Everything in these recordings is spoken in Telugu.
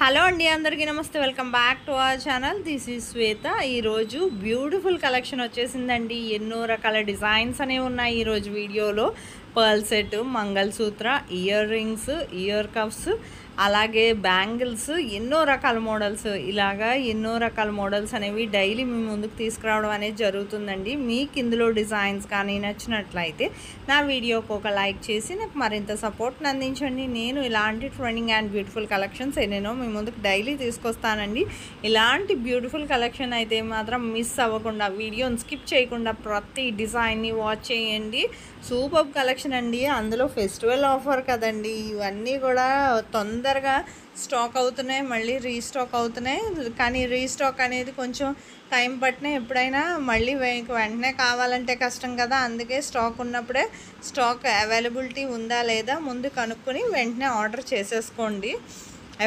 హలో అండి, అందరికీ నమస్తే. Welcome back to our channel. This is Shweta. ఈరోజు బ్యూటిఫుల్ కలెక్షన్ వచ్చేసిందండి. ఎన్నో రకాల డిజైన్స్ అనేవి ఉన్నాయి ఈరోజు వీడియోలో. Pearl set, mangalsutra, ear rings, year cuffs, అలాగే బ్యాంగిల్స్, ఎన్నో రకాల మోడల్స్, ఇలాగా ఎన్నో రకాల మోడల్స్ అనేవి డైలీ మీ ముందుకు తీసుకురావడం అనేది జరుగుతుందండి. మీకు ఇందులో డిజైన్స్ కానీ నచ్చినట్లయితే నా వీడియోకి ఒక లైక్ చేసి నాకు మరింత సపోర్ట్ని అందించండి. నేను ఇలాంటి ట్రెండింగ్ అండ్ బ్యూటిఫుల్ కలెక్షన్స్ ఏనేనో మీ ముందుకు డైలీ తీసుకొస్తానండి. ఇలాంటి బ్యూటిఫుల్ కలెక్షన్ అయితే మాత్రం మిస్ అవ్వకుండా, వీడియోని స్కిప్ చేయకుండా ప్రతి డిజైన్ని వాచ్ చేయండి. సూపర్ కలెక్షన్ అండి. అందులో ఫెస్టివల్ ఆఫర్ కదండి. ఇవన్నీ కూడా తొందరగా స్టాక్ అవుతున్నాయి, మళ్ళీ రీస్టాక్ అవుతున్నాయి. కానీ రీస్టాక్ అనేది కొంచెం టైం పట్టినా ఎప్పుడైనా మళ్ళీ వెంటనే కావాలంటే కష్టం కదా. అందుకే స్టాక్ ఉన్నప్పుడే స్టాక్ అవైలబిలిటీ ఉందా లేదా ముందు కనుక్కొని వెంటనే ఆర్డర్ చేసేసుకోండి.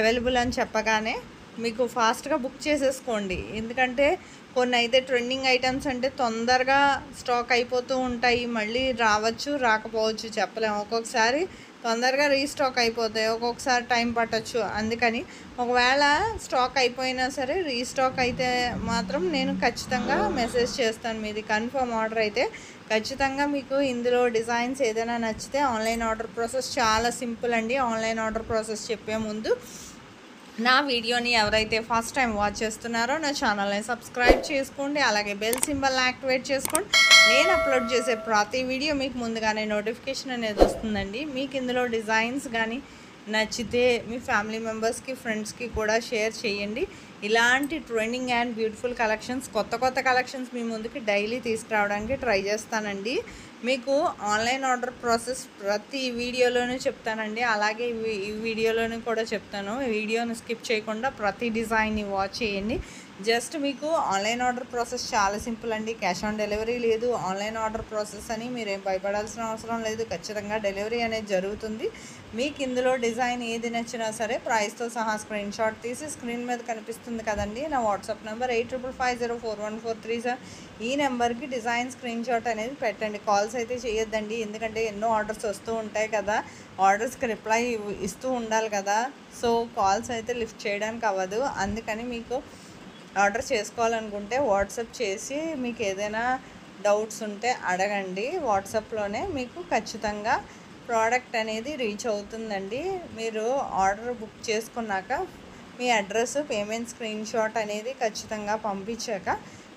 అవైలబుల్ అని చెప్పగానే మీకు ఫాస్ట్గా బుక్ చేసేసుకోండి. ఎందుకంటే కొన్ని అయితే ట్రెండింగ్ ఐటమ్స్ అంటే తొందరగా స్టాక్ అయిపోతూ ఉంటాయి. మళ్ళీ రావచ్చు, రాకపోవచ్చు, చెప్పలేము. ఒక్కొక్కసారి తొందరగా రీస్టాక్ అయిపోతాయి, ఒక్కొక్కసారి టైం పట్టచ్చు. అందుకని ఒకవేళ స్టాక్ అయిపోయినా సరే రీస్టాక్ అయితే మాత్రం నేను ఖచ్చితంగా మెసేజ్ చేస్తాను. మీది కన్ఫర్మ్ ఆర్డర్ అయితే ఖచ్చితంగా మీకు ఇందులో డిజైన్స్ ఏదైనా నచ్చితే ఆన్లైన్ ఆర్డర్ ప్రాసెస్ చాలా సింపుల్ అండి. ఆన్లైన్ ఆర్డర్ ప్రాసెస్ చెప్పే ముందు నా వీడియోని ఎవరైతే ఫస్ట్ టైం వాచ్ చేస్తున్నారో నా ఛానల్ని సబ్స్క్రైబ్ చేసుకోండి. అలాగే బెల్ సింబల్ని యాక్టివేట్ చేసుకోండి. నేను అప్లోడ్ చేసే ప్రతి వీడియో మీకు ముందుగానే నోటిఫికేషన్ అనేది వస్తుందండి. మీకు ఇందులో డిజైన్స్ కానీ నచ్చితే మీ ఫ్యామిలీ మెంబర్స్కి, ఫ్రెండ్స్కి కూడా షేర్ చేయండి. ఇలాంటి ట్రెండింగ్ అండ్ బ్యూటిఫుల్ కలెక్షన్స్, కొత్త కలెక్షన్స్ మీ ముందుకి డైలీ తీసుకురావడానికి ట్రై చేస్తానండి. మీకు ఆన్లైన్ ఆర్డర్ ప్రాసెస్ ప్రతి వీడియోలోనూ చెప్తానండి. అలాగే ఈ వీడియోలోనూ కూడా చెప్తాను. వీడియోని స్కిప్ చేయకుండా ప్రతి డిజైన్ని వాచ్ చేయండి. జస్ట్ మీకు ఆన్లైన్ ఆర్డర్ ప్రాసెస్ చాలా సింపుల్ అండి. క్యాష్ ఆన్ డెలివరీ లేదు. ఆన్లైన్ ఆర్డర్ ప్రాసెస్ అని మీరేం భయపడాల్సిన అవసరం లేదు. ఖచ్చితంగా డెలివరీ అనేది జరుగుతుంది. మీకు ఇందులో డిజైన్ ఏది నచ్చినా సరే ప్రైస్తో సహా స్క్రీన్ షాట్ తీసి స్క్రీన్ మీద కనిపిస్తుంది కదండి నా వాట్సాప్ నెంబర్ 8555041443. ఈ నెంబర్కి డిజైన్ స్క్రీన్ షాట్ అనేది పెట్టండి. కాల్స్ అయితే చేయొద్దండి, ఎందుకంటే ఎన్నో ఆర్డర్స్ వస్తూ ఉంటాయి కదా. ఆర్డర్స్కి రిప్లై ఇస్తూ ఉండాలి కదా. సో కాల్స్ అయితే లిఫ్ట్ చేయడానికి అవ్వదు. అందుకని మీకు ఆర్డర్ చేసుకోవాలనుకుంటే వాట్సాప్ చేసి మీకు ఏదైనా డౌట్స్ ఉంటే అడగండి. వాట్సాప్లోనే మీకు ఖచ్చితంగా ప్రోడక్ట్ అనేది రీచ్ అవుతుందండి. మీరు ఆర్డర్ బుక్ చేసుకున్నాక మీ అడ్రస్, పేమెంట్ స్క్రీన్ షాట్ అనేది ఖచ్చితంగా పంపించాక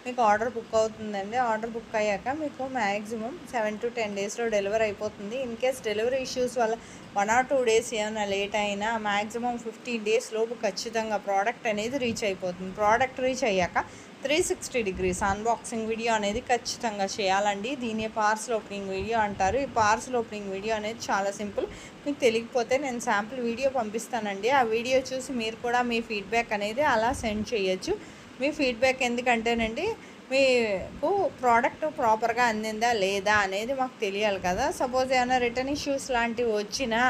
మీకు ఆర్డర్ బుక్ అవుతుందండి. ఆర్డర్ బుక్ అయ్యాక మీకు మ్యాక్సిమం 7 to 10 డేస్లో డెలివరీ అయిపోతుంది. ఇన్ కేస్ డెలివరీ ఇష్యూస్ వల్ల 1 or 2 డేస్ ఏమైనా లేట్ అయినా మ్యాక్సిమం 15 డేస్ లోపు ఖచ్చితంగా ప్రోడక్ట్ అనేది రీచ్ అయిపోతుంది. ప్రోడక్ట్ రీచ్ అయ్యాక 360 degrees అన్బాక్సింగ్ వీడియో అనేది ఖచ్చితంగా చేయాలండి. దీన్ని పార్సల్ ఓపెనింగ్ వీడియో అంటారు. ఈ పార్సల్ ఓపెనింగ్ వీడియో అనేది చాలా సింపుల్. మీకు తెలియకపోతే నేను శాంపుల్ వీడియో పంపిస్తానండి. ఆ వీడియో చూసి మీరు కూడా మీ ఫీడ్బ్యాక్ అనేది అలా సెండ్ చేయొచ్చు. మీ ఫీడ్బ్యాక్ ఎందుకంటేనండి మీకు ప్రోడక్ట్ ప్రాపర్గా అందిందా లేదా అనేది మాకు తెలియాలి కదా. సపోజ్ ఏమైనా రిటర్న్ ఇష్యూస్ లాంటివి వచ్చినా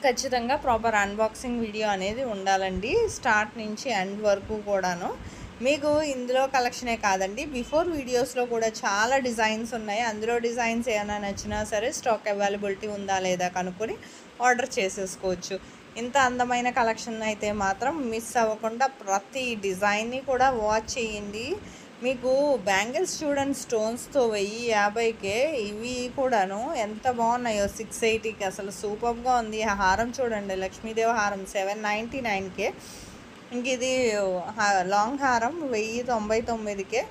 ఖచ్చితంగా ప్రాపర్ అన్బాక్సింగ్ వీడియో అనేది ఉండాలండి, స్టార్ట్ నుంచి ఎండ్ వరకు కూడాను. మీకు ఇందులో కలెక్షనే కాదండి, బిఫోర్ వీడియోస్లో కూడా చాలా డిజైన్స్ ఉన్నాయి. అందులో డిజైన్స్ ఏమైనా నచ్చినా సరే స్టాక్ అవైలబిలిటీ ఉందా లేదా కనుక్కొని ఆర్డర్ చేసేసుకోవచ్చు. ఇంత అందమైన కలెక్షన్ అయితే మాత్రం మిస్ అవ్వకుండా ప్రతి డిజైన్ని కూడా వాచ్ చేయండి. మీకు బ్యాంగిల్స్ చూడండి, స్టోన్స్తో 1050కే. ఇవి కూడాను ఎంత బాగున్నాయో 680కి. అసలు సూపర్గా ఉంది. హారం చూడండి, లక్ష్మీదేవి హారం 799కే. ఇంక ఇది లాంగ్ హారం 1099కే.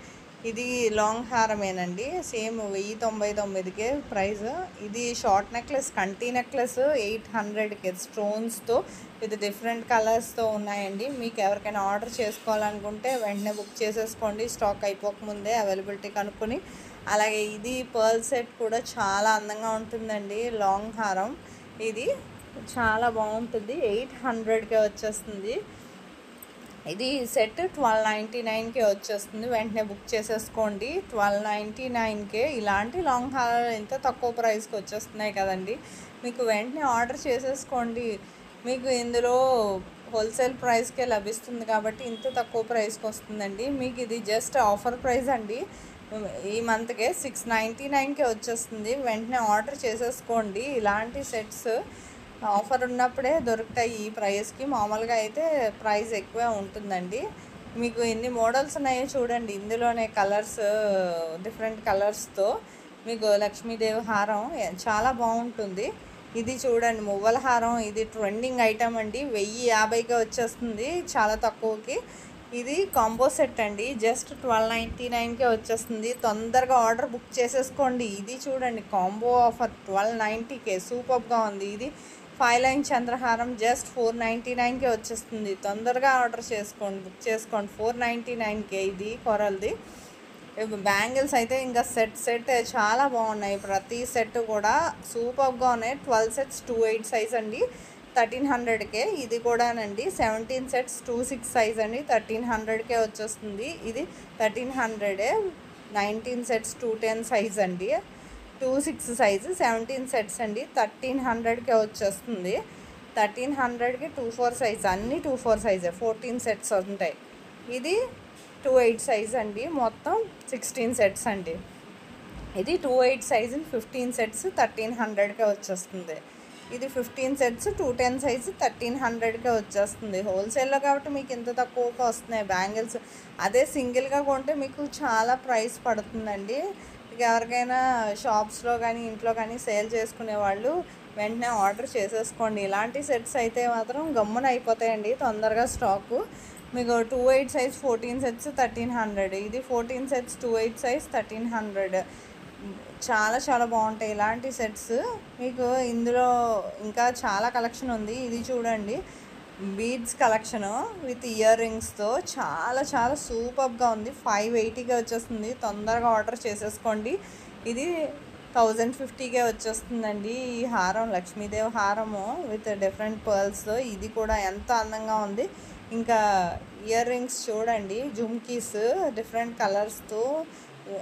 ఇది లాంగ్ హారమేనండి, సేమ్ 1099కే ప్రైస్. ఇది షార్ట్ నెక్లెస్, కంటి నెక్లెస్ 800కే స్టోన్స్తో విత్ డిఫరెంట్ కలర్స్తో ఉన్నాయండి. మీకు ఎవరికైనా ఆర్డర్ చేసుకోవాలనుకుంటే వెంటనే బుక్ చేసేసుకోండి, స్టాక్ అయిపోకముందే అవైలబిలిటీ కనుక్కొని. అలాగే ఇది పర్ల్ సెట్ కూడా చాలా అందంగా ఉంటుందండి. లాంగ్ హారం ఇది చాలా బాగుంటుంది. 800కే వచ్చేస్తుంది. ఇది సెట్ 1299కే వచ్చేస్తుంది. వెంటనే బుక్ చేసేసుకోండి. 1299కే ఇలాంటి లాంగ్ హార్ ఎంత తక్కువ ప్రైస్కి వచ్చేస్తున్నాయి కదండి. మీకు వెంటనే ఆర్డర్ చేసేసుకోండి. మీకు ఇందులో హోల్సేల్ ప్రైస్కే లభిస్తుంది కాబట్టి ఇంత తక్కువ ప్రైస్కి వస్తుందండి. మీకు ఇది జస్ట్ ఆఫర్ ప్రైస్ అండి. ఈ మంత్కే 699కే వచ్చేస్తుంది. వెంటనే ఆర్డర్ చేసేసుకోండి. ఇలాంటి సెట్స్ ఆఫర్ ఉన్నప్పుడే దొరుకుతాయి ఈ ప్రైస్కి. మామూలుగా అయితే ప్రైస్ ఎక్కువే ఉంటుందండి. మీకు ఎన్ని మోడల్స్ ఉన్నాయో చూడండి. ఇందులోనే కలర్స్, డిఫరెంట్ కలర్స్తో మీకు లక్ష్మీదేవి హారం చాలా బాగుంటుంది. ఇది చూడండి మువ్వల హారం. ఇది ట్రెండింగ్ ఐటమ్ అండి. 1050కే వచ్చేస్తుంది, చాలా తక్కువకి. ఇది కాంబో సెట్ అండి. జస్ట్ 1299కే వచ్చేస్తుంది. తొందరగా ఆర్డర్ బుక్ చేసేసుకోండి. ఇది చూడండి కాంబో ఆఫర్ 1290కే సూపర్గా ఉంది. ఇది 5 లైన్ చంద్రహారం జస్ట్ 499కే వచ్చేస్తుంది. తొందరగా ఆర్డర్ చేసుకోండి, బుక్ చేసుకోండి. 499కే ఇది కొరల్ది. బ్యాంగిల్స్ అయితే ఇంకా సెట్ చాలా బాగున్నాయి. ప్రతి సెట్ కూడా సూపర్గా ఉన్నాయి. 12 సెట్స్ 28 సైజ్ అండి, 1300కే. ఇది కూడానండి 17 సెట్స్ 26 సైజ్ అండి, 1300కే వచ్చేస్తుంది. ఇది 1300. 19 సెట్స్ 210 సైజ్ అండి, 26 సైజు, 17 సెట్స్ అండి, 1300కే వచ్చేస్తుంది. 1300కి 24 సైజ్, అన్నీ 24 సైజే. 14 సెట్స్ ఉంటాయి. ఇది 28 సైజ్ అండి, మొత్తం 16 సెట్స్ అండి. ఇది 28 సైజు 15 సెట్స్ 1300కే వచ్చేస్తుంది. ఇది 15 సెట్స్ 210 సైజు 1300కే వచ్చేస్తుంది. హోల్సేల్లో కాబట్టి మీకు ఇంత తక్కువగా వస్తున్నాయి బ్యాంగిల్స్. అదే సింగిల్గా కొంటే మీకు చాలా ప్రైస్ పడుతుందండి. ఎవరికైనా షాప్స్లో కానీ ఇంట్లో కానీ సేల్ చేసుకునే వాళ్ళు వెంటనే ఆర్డర్ చేసేసుకోండి. ఇలాంటి సెట్స్ అయితే మాత్రం గమ్మున అయిపోతాయండి తొందరగా స్టాకు. మీకు 28 సైజ్ 14 సెట్స్ 1300. ఇది 14 సెట్స్ 28 సైజ్ 1300. చాలా బాగుంటాయి ఇలాంటి సెట్స్. మీకు ఇందులో ఇంకా చాలా కలెక్షన్ ఉంది. ఇది చూడండి బీడ్స్ కలెక్షను విత్ ఇయర్ రింగ్స్తో చాలా సూపర్గా ఉంది. 580కే వచ్చేస్తుంది. తొందరగా ఆర్డర్ చేసేసుకోండి. ఇది 1050కే వచ్చేస్తుందండి. ఈ హారం లక్ష్మీదేవి హారము విత్ డిఫరెంట్ పర్ల్స్తో. ఇది కూడా ఎంత అందంగా ఉంది. ఇంకా ఇయర్ రింగ్స్ చూడండి, జుమ్కీస్ డిఫరెంట్ కలర్స్తో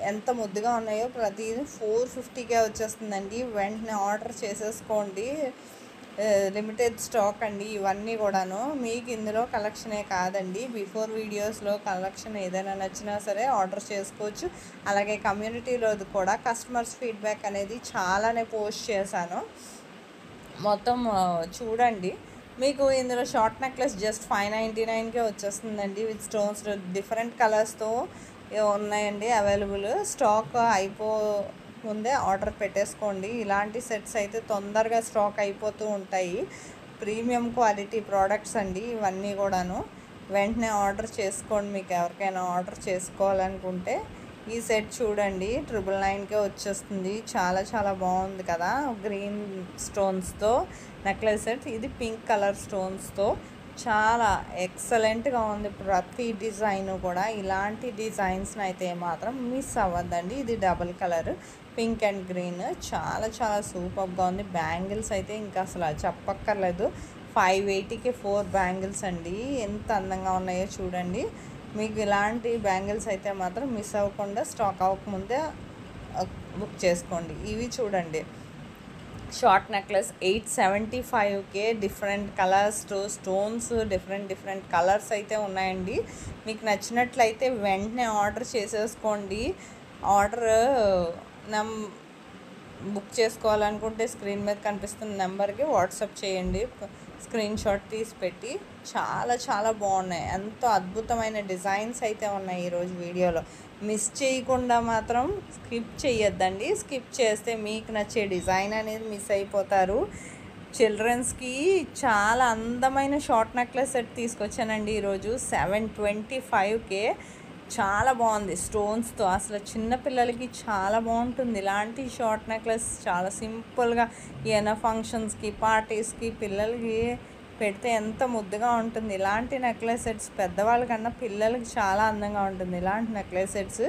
ఎంత ముద్దుగా ఉన్నాయో. ప్రతిదీ 450కే వచ్చేస్తుందండి. వెంటనే ఆర్డర్ చేసేసుకోండి. లిమిటెడ్ స్టాక్ అండి ఇవన్నీ కూడాను. మీకు ఇందులో కలెక్షనే కాదండి, బిఫోర్ వీడియోస్లో కలెక్షన్ ఏదైనా నచ్చినా సరే ఆర్డర్ చేసుకోవచ్చు. అలాగే కమ్యూనిటీలో కూడా కస్టమర్స్ ఫీడ్బ్యాక్ అనేది చాలానే పోస్ట్ చేశాను. మొత్తం చూడండి. మీకు ఇందులో షార్ట్ నెక్లెస్ జస్ట్ 599కే వచ్చేస్తుందండి విత్ స్టోన్స్. డిఫరెంట్ కలర్స్తో ఉన్నాయండి అవైలబుల్. స్టాక్ ముందే ఆర్డర్ పెట్టేసుకోండి. ఇలాంటి సెట్స్ అయితే తొందరగా స్టాక్ అయిపోతూ ఉంటాయి. ప్రీమియం క్వాలిటీ ప్రోడక్ట్స్ అండి ఇవన్నీ కూడాను. వెంటనే ఆర్డర్ చేసుకోండి మీకు ఎవరికైనా ఆర్డర్ చేసుకోవాలనుకుంటే. ఈ సెట్ చూడండి 999కే వచ్చేస్తుంది. చాలా బాగుంది కదా, గ్రీన్ స్టోన్స్తో నెక్లెస్ సెట్. ఇది పింక్ కలర్ స్టోన్స్తో చాలా ఎక్సలెంట్గా ఉంది. ప్రతి డిజైన్ కూడా ఇలాంటి డిజైన్స్ని అయితే మాత్రం మిస్ అవ్వద్దండి. ఇది double colour pink and green చాలా సూపర్గా ఉంది. బ్యాంగిల్స్ అయితే ఇంకా అసలు చెప్పక్కర్లేదు. 580కి 4 బ్యాంగిల్స్ అండి. ఎంత అందంగా ఉన్నాయో చూడండి. మీకు ఇలాంటి బ్యాంగిల్స్ అయితే మాత్రం మిస్ అవ్వకుండా స్టాక్ అవ్వకముందే బుక్ చేసుకోండి. ఇవి చూడండి షార్ట్ నెక్లెస్ 875కే. Different colours stones different colours అయితే ఉన్నాయండి. మీకు నచ్చినట్లయితే వెంటనే ఆర్డర్ చేసేసుకోండి. ఆర్డర్ బుక్ చేసుకోవాలనుకుంటే స్క్రీన్ మీద కనిపిస్తున్న నెంబర్కి వాట్సాప్ చేయండి. స్క్రీన్ షాట్ తీసి పెట్టి. చాలా బాగున్నాయి. ఎంతో అద్భుతమైన డిజైన్స్ అయితే ఉన్నాయి ఈరోజు వీడియోలో. మిస్ చేయకుండా మాత్రం స్కిప్ చేయొద్దండి. స్కిప్ చేస్తే మీకు నచ్చే డిజైన్ అనేది మిస్ అయిపోతారు. చిల్డ్రన్స్కి చాలా అందమైన షార్ట్ నెక్లెస్ సెట్ తీసుకొచ్చానండి ఈరోజు 725కే. చాలా బాగుంది స్టోన్స్తో. అసలు చిన్నపిల్లలకి చాలా బాగుంటుంది ఇలాంటి షార్ట్ నెక్లెస్. చాలా సింపుల్గా ఏమైనా ఫంక్షన్స్కి పార్టీస్కి పిల్లలకి పెడితే ఎంత ముద్దుగా ఉంటుంది. ఇలాంటి నెక్లెస్ సెట్స్ పెద్దవాళ్ళకన్నా పిల్లలకి చాలా అందంగా ఉంటుంది. ఇలాంటి నెక్లెస్ సెట్స్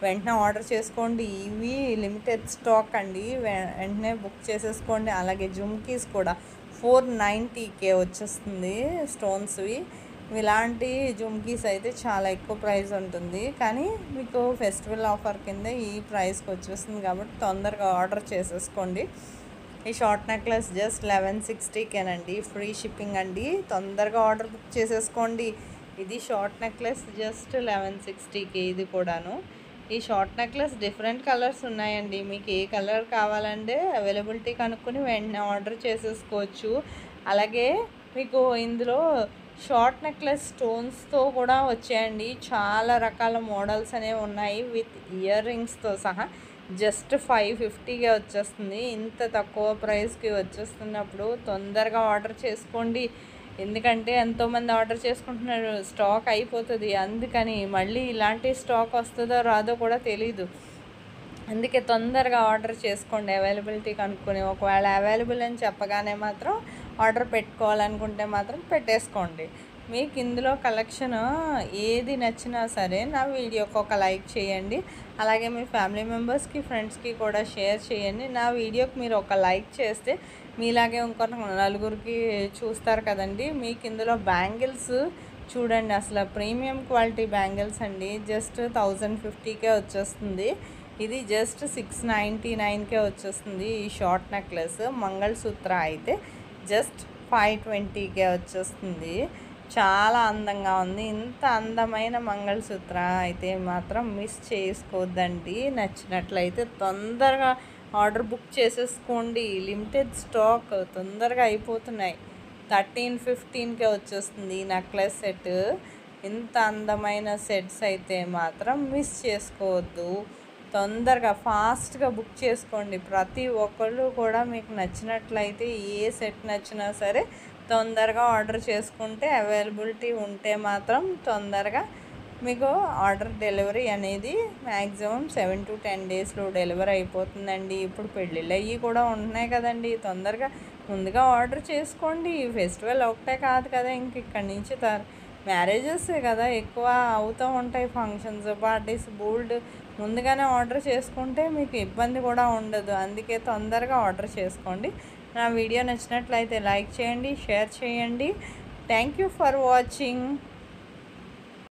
వెంటనే ఆర్డర్ చేసుకోండి. ఇవి లిమిటెడ్ స్టాక్ అండి, వెంటనే బుక్ చేసేసుకోండి. అలాగే జుమ్కీస్ కూడా 490కే వచ్చేస్తుంది స్టోన్స్వి. ఇలాంటి జుమ్కీస్ అయితే చాలా ఎక్కువ ప్రైస్ ఉంటుంది, కానీ మీకు ఫెస్టివల్ ఆఫర్ కింద ఈ ప్రైస్కి వచ్చేస్తుంది కాబట్టి తొందరగా ఆర్డర్ చేసేసుకోండి. ఈ షార్ట్ నెక్లెస్ జస్ట్ 1160కేనండి, ఫ్రీ షిప్పింగ్ అండి. తొందరగా ఆర్డర్ బుక్ చేసేసుకోండి. ఇది షార్ట్ నెక్లెస్ జస్ట్ 1160కే. ఇది కూడాను ఈ షార్ట్ నెక్లెస్ డిఫరెంట్ కలర్స్ ఉన్నాయండి. మీకు ఏ కలర్ కావాలంటే అవైలబిలిటీ కనుక్కొని వెంటనే ఆర్డర్ చేసేసుకోవచ్చు. అలాగే మీకు ఇందులో షార్ట్ నెక్లెస్ స్టోన్స్తో కూడా వచ్చాయండి. చాలా రకాల మోడల్స్ అనేవి ఉన్నాయి విత్ ఇయర్ రింగ్స్తో సహా. జస్ట్ 550కే వచ్చేస్తుంది. ఇంత తక్కువ ప్రైస్కి వచ్చేస్తున్నప్పుడు తొందరగా ఆర్డర్ చేసుకోండి. ఎందుకంటే ఎంతోమంది ఆర్డర్ చేసుకుంటున్నారు, స్టాక్ అయిపోతుంది. అందుకని మళ్ళీ ఇలాంటి స్టాక్ వస్తుందో రాదో కూడా తెలీదు. అందుకే తొందరగా ఆర్డర్ చేసుకోండి అవైలబిలిటీ కనుక్కొని. ఒకవేళ అవైలబుల్ అని చెప్పగానే మాత్రం ఆర్డర్ పెట్టుకోవాలనుకుంటే మాత్రం పెట్టేసుకోండి. మీకు ఇందులో కలెక్షన్ ఏది నచ్చినా సరే నా వీడియోకి ఒక లైక్ చేయండి. అలాగే మీ ఫ్యామిలీ మెంబర్స్కి, ఫ్రెండ్స్కి కూడా షేర్ చేయండి. నా వీడియోకి మీరు ఒక లైక్ చేస్తే మీలాగే ఇంకొక నలుగురికి చూస్తారు కదండి. మీకు ఇందులో బ్యాంగిల్స్ చూడండి, అసలు ప్రీమియం క్వాలిటీ బ్యాంగిల్స్ అండి. జస్ట్ 1050కే వచ్చేస్తుంది. ఇది జస్ట్ 699కే వచ్చేస్తుంది. ఈ షార్ట్ నెక్లెస్ మంగళసూత్ర అయితే జస్ట్ 520కే వచ్చేస్తుంది. చాలా అందంగా ఉంది. ఇంత అందమైన మంగళసూత్ర అయితే మాత్రం మిస్ చేసుకోవద్దండి. నచ్చినట్లయితే తొందరగా ఆర్డర్ బుక్ చేసేసుకోండి. లిమిటెడ్ స్టాక్, తొందరగా అయిపోతున్నాయి. 1315కే వచ్చేస్తుంది ఈ నెక్లెస్ సెట్. ఇంత అందమైన సెట్స్ అయితే మాత్రం మిస్ చేసుకోవద్దు. తొందరగా ఫాస్ట్గా బుక్ చేసుకోండి. ప్రతి ఒక్కళ్ళు కూడా మీకు నచ్చినట్లయితే ఏ సెట్ నచ్చినా సరే తొందరగా ఆర్డర్ చేసుకుంటే అవైలబిలిటీ ఉంటే మాత్రం తొందరగా మీకు ఆర్డర్ డెలివరీ అనేది మ్యాక్సిమం 7 to 10 డేస్లో డెలివరీ అయిపోతుందండి. ఇప్పుడు పెళ్ళిళ్ళు అయ్యి కూడా ఉంటున్నాయి కదండి. తొందరగా ముందుగా ఆర్డర్ చేసుకోండి. ఫెస్టివల్ ఒకటే కాదు కదా, ఇక్కడి నుంచి మ్యారేజెస్ కదా ఎక్కువ అవుతూ ఉంటాయి. ఫంక్షన్స్, పార్టీస్ బోల్డ్ ముందుగానే ఆర్డర్ చేసుకుంటే మీకు ఇబ్బంది కూడా ఉండదు. అందుకే తొందరగా ఆర్డర్ చేసుకోండి. నా వీడియో నచ్చినట్లయితే లైక్ చేయండి, షేర్ చేయండి. Thank you for watching.